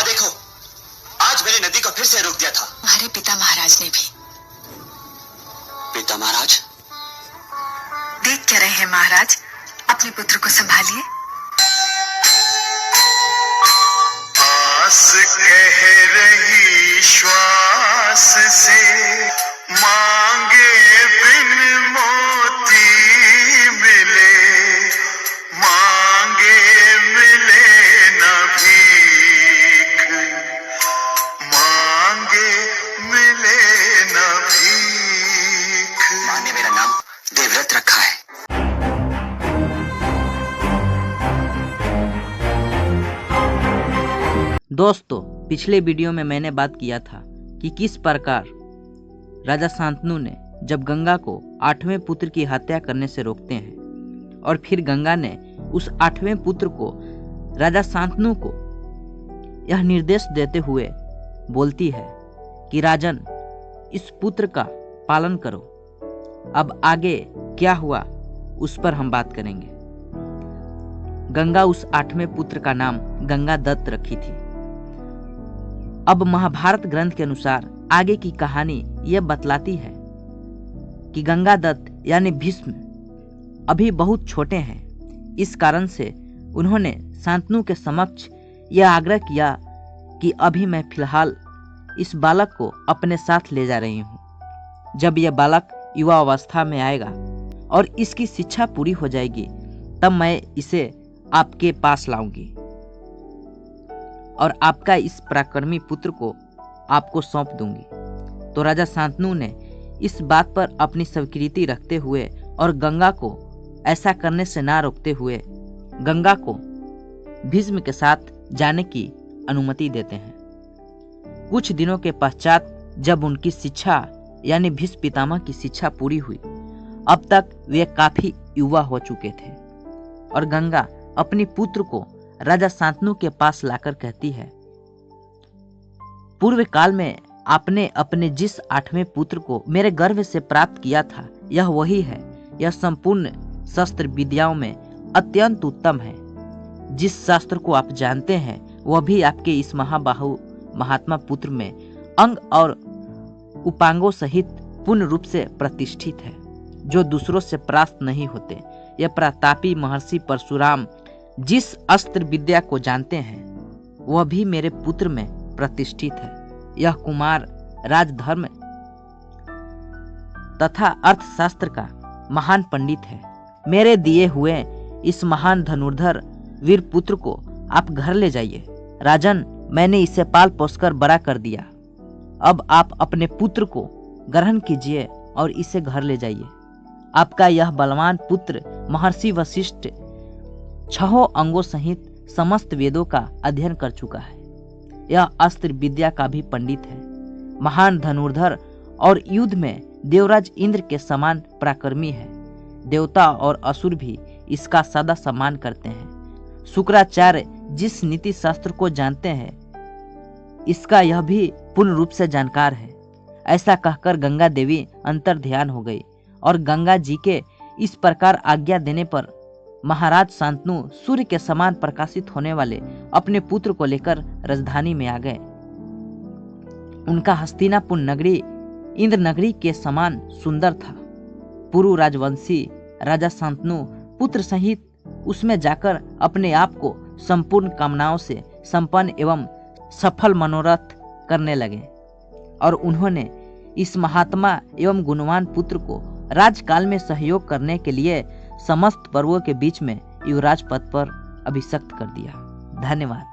देखो, आज मैंने नदी को फिर से रोक दिया था। हमारे पिता महाराज ने भी। पिता महाराज? देख क्या रहे हैं महाराज, अपने पुत्र को संभालिए। आस कह रही श्वास से, मांगे बिन मोती मिले, मांगे मिले न भीख, मांगे मिले न भीख। माँ ने मेरा नाम देवव्रत रखा है। दोस्तों, पिछले वीडियो में मैंने बात किया था कि किस प्रकार राजा शांतनु ने जब गंगा को 8वें पुत्र की हत्या करने से रोकते हैं और फिर गंगा ने उस 8वें पुत्र को राजा शांतनु को यह निर्देश देते हुए बोलती है कि राजन, इस पुत्र का पालन करो। अब आगे क्या हुआ उस पर हम बात करेंगे। गंगा उस 8वें पुत्र का नाम गंगा दत्त रखी थी। अब महाभारत ग्रंथ के अनुसार आगे की कहानी यह बतलाती है कि गंगा दत्त यानी भीष्म अभी बहुत छोटे हैं। इस कारण से उन्होंने शांतनु के समक्ष यह आग्रह किया कि अभी मैं फिलहाल इस बालक को अपने साथ ले जा रही हूँ। जब यह बालक युवा अवस्था में आएगा और इसकी शिक्षा पूरी हो जाएगी, तब मैं इसे आपके पास लाऊंगी और आपका इस पराक्रमी पुत्र को आपको सौंप दूंगी। तो राजा शांतनु ने इस बात पर अपनी स्वीकृति रखते हुए और गंगा को ऐसा करने से ना रोकते हुए गंगा को भीष्म के साथ जाने की अनुमति देते हैं। कुछ दिनों के पश्चात जब उनकी शिक्षा यानी भीष्म पितामह की शिक्षा पूरी हुई, अब तक वे काफी युवा हो चुके थे और गंगा अपनी पुत्र को राजा शांतनु के पास लाकर कहती है, पूर्व काल में आपने अपने जिस 8वें पुत्र को मेरे गर्भ से प्राप्त किया था, यह वही है। यह संपूर्ण शस्त्र विद्याओं में अत्यंत उत्तम है। जिस शास्त्र को आप जानते हैं वह भी आपके इस महाबाहु महात्मा पुत्र में अंग और उपांगों सहित पूर्ण रूप से प्रतिष्ठित है, जो दूसरों से प्राप्त नहीं होते। यह प्रतापी महर्षि परशुराम जिस अस्त्र विद्या को जानते हैं वह भी मेरे पुत्र में प्रतिष्ठित है। यह कुमार राजधर्म तथा अर्थशास्त्र का महान पंडित है। मेरे दिए हुए इस महान धनुर्धर वीर पुत्र को आप घर ले जाइए। राजन, मैंने इसे पाल पोसकर बड़ा कर दिया। अब आप अपने पुत्र को ग्रहण कीजिए और इसे घर ले जाइए। आपका यह बलवान पुत्र महर्षि वशिष्ठ 6 अंगों सहित समस्त वेदों का अध्ययन कर चुका है। यह अस्त्र विद्या का भी पंडित है, महान धनुर्धर और युद्ध में देवराज इंद्र के समान पराक्रमी है। देवता और असुर भी इसका सदा सम्मान करते हैं। शुक्राचार्य जिस नीति शास्त्र को जानते हैं, इसका यह भी पूर्ण रूप से जानकार है। ऐसा कहकर गंगा देवी अंतर ध्यान हो गई और गंगा जी के इस प्रकार आज्ञा देने पर महाराज शांतनु सूर्य के समान प्रकाशित होने वाले अपने पुत्र को लेकर राजधानी में आ गए। उनका हस्तिनापुर नगरी इंद्र नगरी के समान सुंदर था। पुरु राजवंशी राजा शांतनु पुत्र सहित उसमें जाकर अपने आप को संपूर्ण कामनाओं से संपन्न एवं सफल मनोरथ करने लगे और उन्होंने इस महात्मा एवं गुणवान पुत्र को राजकाल में सहयोग करने के लिए समस्त पर्वों के बीच में युवराज पद पर अभिषिक्त कर दिया। धन्यवाद।